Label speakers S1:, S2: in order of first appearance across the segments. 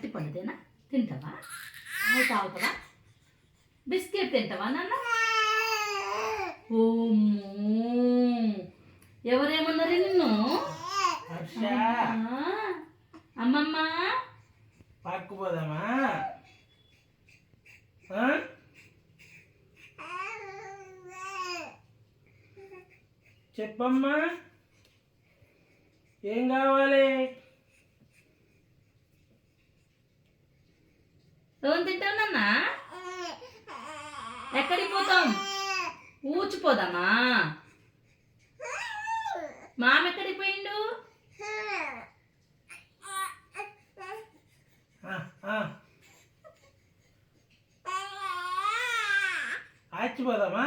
S1: అరటి పండుదేనా తింటావా? అది తాగుతావా? బిస్కెట్ తింటావా నాన్న? ఓమ్మో, ఎవరేమన్నారు నిన్ను? అమ్మమ్మ
S2: పార్కు పోదామా? చెప్పమ్మా, ఏం కావాలి?
S1: ఏం తింటావు నాన్న? ఎక్కడికి పోతాం? ఊచిపోదామా? మామ ఎక్కడికి పోయిండు?
S2: ఆచిపోదామా?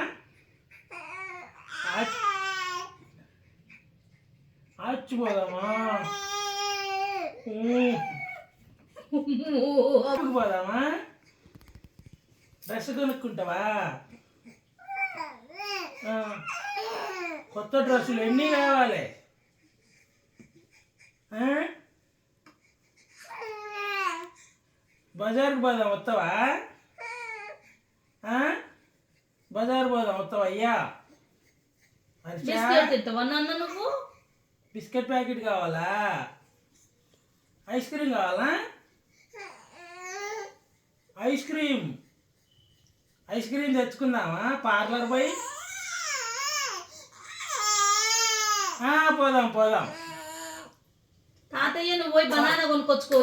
S2: ఆచిపోదామా? పోదామా? డ్రెస్ కొనుక్కుంటావా? కొత్త డ్రెస్సులు ఎన్ని కావాలి? బజార్కి పోదాం, వస్తావా? బజార్ పోదాం, వస్తావా? అయ్యా
S1: నువ్వు
S2: బిస్కెట్ ప్యాకెట్ కావాలా? ఐస్ క్రీమ్ కావాలా? ఐస్ క్రీమ్ తెచ్చుకుందామా పార్లర్ పోయి? పోదాం
S1: తాతయ్య, నువ్వు పోయి బనానా కొనుక్కొచ్చుకో.